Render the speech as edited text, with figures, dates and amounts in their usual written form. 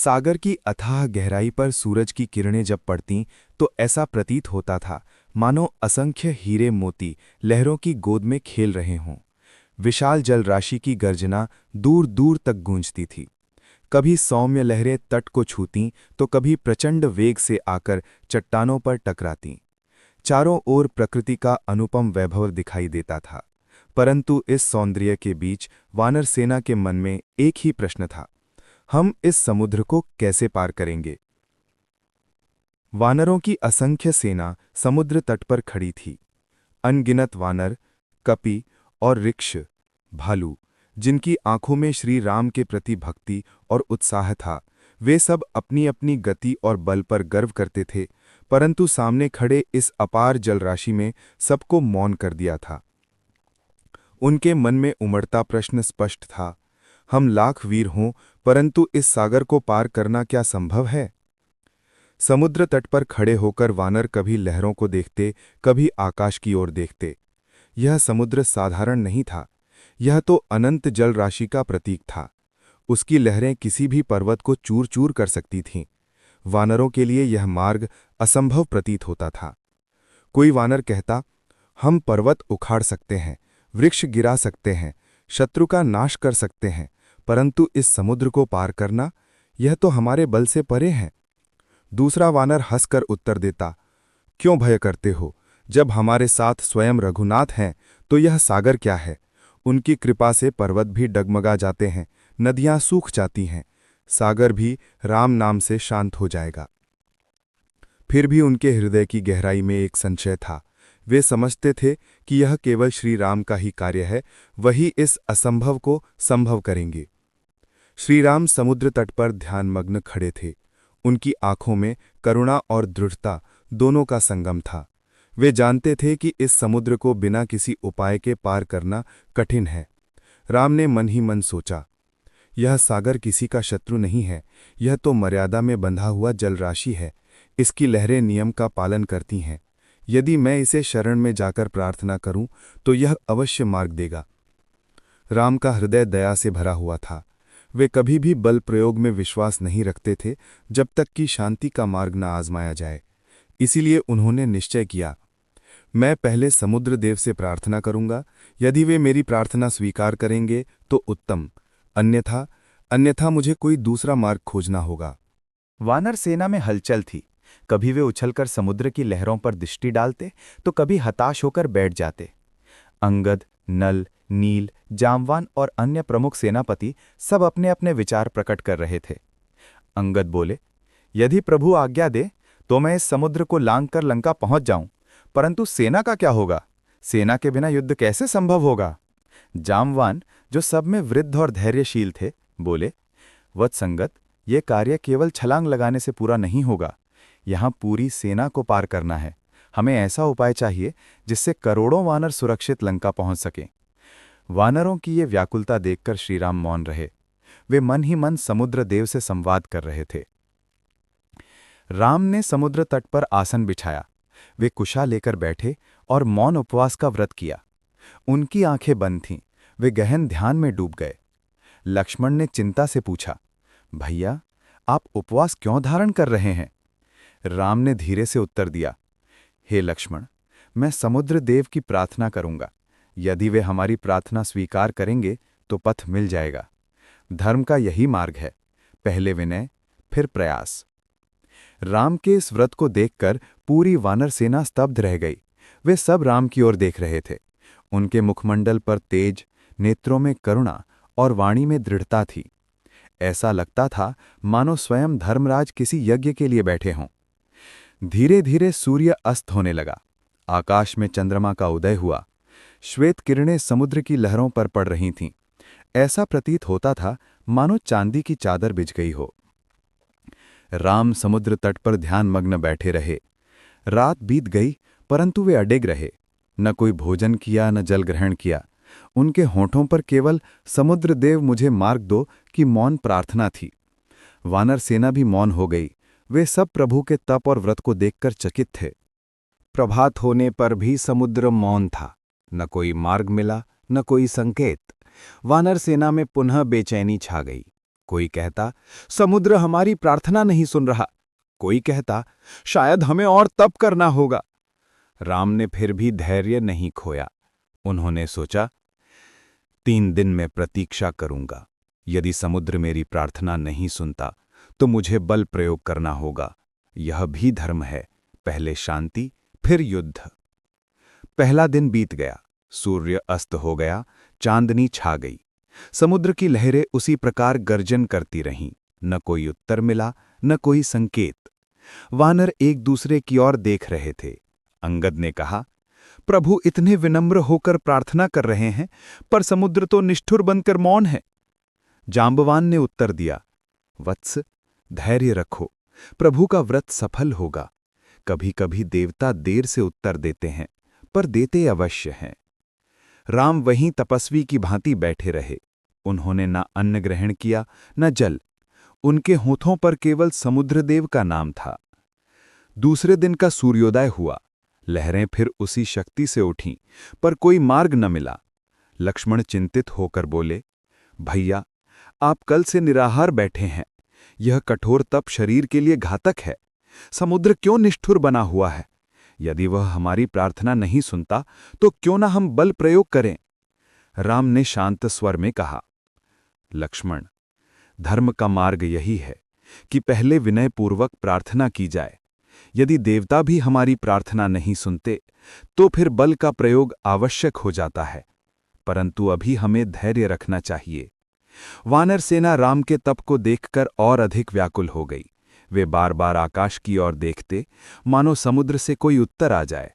सागर की अथाह गहराई पर सूरज की किरणें जब पड़तीं तो ऐसा प्रतीत होता था मानो असंख्य हीरे मोती लहरों की गोद में खेल रहे हों। विशाल जल राशि की गर्जना दूर दूर तक गूंजती थी। कभी सौम्य लहरें तट को छूतीं तो कभी प्रचंड वेग से आकर चट्टानों पर टकरातीं। चारों ओर प्रकृति का अनुपम वैभव दिखाई देता था, परंतु इस सौंदर्य के बीच वानर सेना के मन में एक ही प्रश्न था, हम इस समुद्र को कैसे पार करेंगे। वानरों की असंख्य सेना समुद्र तट पर खड़ी थी। अनगिनत वानर, कपि और ऋक्ष, भालू, जिनकी आंखों में श्री राम के प्रति भक्ति और उत्साह था, वे सब अपनी अपनी गति और बल पर गर्व करते थे, परंतु सामने खड़े इस अपार जलराशि में सबको मौन कर दिया था। उनके मन में उमड़ता प्रश्न स्पष्ट था, हम लाख वीर हों परंतु इस सागर को पार करना क्या संभव है। समुद्र तट पर खड़े होकर वानर कभी लहरों को देखते, कभी आकाश की ओर देखते। यह समुद्र साधारण नहीं था, यह तो अनंत जल राशि का प्रतीक था। उसकी लहरें किसी भी पर्वत को चूर चूर कर सकती थीं। वानरों के लिए यह मार्ग असंभव प्रतीत होता था। कोई वानर कहता, हम पर्वत उखाड़ सकते हैं, वृक्ष गिरा सकते हैं, शत्रु का नाश कर सकते हैं, परंतु इस समुद्र को पार करना, यह तो हमारे बल से परे है। दूसरा वानर हंसकर उत्तर देता, क्यों भय करते हो, जब हमारे साथ स्वयं रघुनाथ हैं तो यह सागर क्या है। उनकी कृपा से पर्वत भी डगमगा जाते हैं, नदियां सूख जाती हैं, सागर भी राम नाम से शांत हो जाएगा। फिर भी उनके हृदय की गहराई में एक संशय था। वे समझते थे कि यह केवल श्री राम का ही कार्य है, वही इस असंभव को संभव करेंगे। श्री राम समुद्र तट पर ध्यानमग्न खड़े थे। उनकी आंखों में करुणा और दृढ़ता दोनों का संगम था। वे जानते थे कि इस समुद्र को बिना किसी उपाय के पार करना कठिन है। राम ने मन ही मन सोचा, यह सागर किसी का शत्रु नहीं है, यह तो मर्यादा में बंधा हुआ जलराशि है। इसकी लहरें नियम का पालन करती हैं। यदि मैं इसे शरण में जाकर प्रार्थना करूं तो यह अवश्य मार्ग देगा। राम का हृदय दया से भरा हुआ था। वे कभी भी बल प्रयोग में विश्वास नहीं रखते थे जब तक कि शांति का मार्ग न आजमाया जाए। इसीलिए उन्होंने निश्चय किया, मैं पहले समुद्र देव से प्रार्थना करूंगा। यदि वे मेरी प्रार्थना स्वीकार करेंगे तो उत्तम, अन्यथा मुझे कोई दूसरा मार्ग खोजना होगा। वानर सेना में हलचल थी। कभी वे उछलकर समुद्र की लहरों पर दृष्टि डालते तो कभी हताश होकर बैठ जाते। अंगद, नल, नील, जामवान और अन्य प्रमुख सेनापति सब अपने अपने विचार प्रकट कर रहे थे। अंगद बोले, यदि प्रभु आज्ञा दे तो मैं इस समुद्र को लांघकर लंका पहुंच जाऊं, परंतु सेना का क्या होगा। सेना के बिना युद्ध कैसे संभव होगा। जामवान, जो सब में वृद्ध और धैर्यशील थे, बोले, वत्संगत, ये कार्य केवल छलांग लगाने से पूरा नहीं होगा। यहां पूरी सेना को पार करना है। हमें ऐसा उपाय चाहिए जिससे करोड़ों वानर सुरक्षित लंका पहुंच सकें। वानरों की ये व्याकुलता देखकर श्रीराम मौन रहे। वे मन ही मन समुद्र देव से संवाद कर रहे थे। राम ने समुद्र तट पर आसन बिछाया। वे कुशा लेकर बैठे और मौन उपवास का व्रत किया। उनकी आंखें बंद थीं, वे गहन ध्यान में डूब गए। लक्ष्मण ने चिंता से पूछा, भैया, आप उपवास क्यों धारण कर रहे हैं। राम ने धीरे से उत्तर दिया, हे लक्ष्मण, मैं समुद्र देव की प्रार्थना करूंगा। यदि वे हमारी प्रार्थना स्वीकार करेंगे तो पथ मिल जाएगा। धर्म का यही मार्ग है, पहले विनय फिर प्रयास। राम के इस व्रत को देखकर पूरी वानर सेना स्तब्ध रह गई। वे सब राम की ओर देख रहे थे। उनके मुखमंडल पर तेज, नेत्रों में करुणा और वाणी में दृढ़ता थी। ऐसा लगता था मानो स्वयं धर्मराज किसी यज्ञ के लिए बैठे हों। धीरे धीरे सूर्य अस्त होने लगा। आकाश में चंद्रमा का उदय हुआ। श्वेत किरणें समुद्र की लहरों पर पड़ रही थीं। ऐसा प्रतीत होता था मानो चांदी की चादर बिछ गई हो। राम समुद्र तट पर ध्यानमग्न बैठे रहे। रात बीत गई, परंतु वे अडिग रहे। न कोई भोजन किया, न जल ग्रहण किया। उनके होठों पर केवल समुद्र देव मुझे मार्ग दो की मौन प्रार्थना थी। वानर सेना भी मौन हो गई। वे सब प्रभु के तप और व्रत को देखकर चकित थे। प्रभात होने पर भी समुद्र मौन था। न कोई मार्ग मिला, न कोई संकेत। वानर सेना में पुनः बेचैनी छा गई। कोई कहता, समुद्र हमारी प्रार्थना नहीं सुन रहा। कोई कहता, शायद हमें और तप करना होगा। राम ने फिर भी धैर्य नहीं खोया। उन्होंने सोचा, 3 दिन में प्रतीक्षा करूंगा। यदि समुद्र मेरी प्रार्थना नहीं सुनता तो मुझे बल प्रयोग करना होगा। यह भी धर्म है, पहले शांति फिर युद्ध। पहला दिन बीत गया, सूर्य अस्त हो गया, चांदनी छा गई। समुद्र की लहरें उसी प्रकार गर्जन करती रहीं। न कोई उत्तर मिला, न कोई संकेत। वानर एक दूसरे की ओर देख रहे थे। अंगद ने कहा, प्रभु इतने विनम्र होकर प्रार्थना कर रहे हैं, पर समुद्र तो निष्ठुर बनकर मौन है। जांबवान ने उत्तर दिया, वत्स, धैर्य रखो, प्रभु का व्रत सफल होगा। कभी कभी देवता देर से उत्तर देते हैं, पर देते अवश्य हैं। राम वहीं तपस्वी की भांति बैठे रहे। उन्होंने न अन्न ग्रहण किया, न जल। उनके होठों पर केवल समुद्रदेव का नाम था। दूसरे दिन का सूर्योदय हुआ। लहरें फिर उसी शक्ति से उठीं, पर कोई मार्ग न मिला। लक्ष्मण चिंतित होकर बोले, भैया, आप कल से निराहार बैठे हैं। यह कठोर तप शरीर के लिए घातक है। समुद्र क्यों निष्ठुर बना हुआ है? यदि वह हमारी प्रार्थना नहीं सुनता तो क्यों ना हम बल प्रयोग करें? राम ने शांत स्वर में कहा, लक्ष्मण, धर्म का मार्ग यही है कि पहले विनयपूर्वक प्रार्थना की जाए। यदि देवता भी हमारी प्रार्थना नहीं सुनते तो फिर बल का प्रयोग आवश्यक हो जाता है, परंतु अभी हमें धैर्य रखना चाहिए। वानर सेना राम के तप को देखकर और अधिक व्याकुल हो गई। वे बार बार आकाश की ओर देखते, मानो समुद्र से कोई उत्तर आ जाए।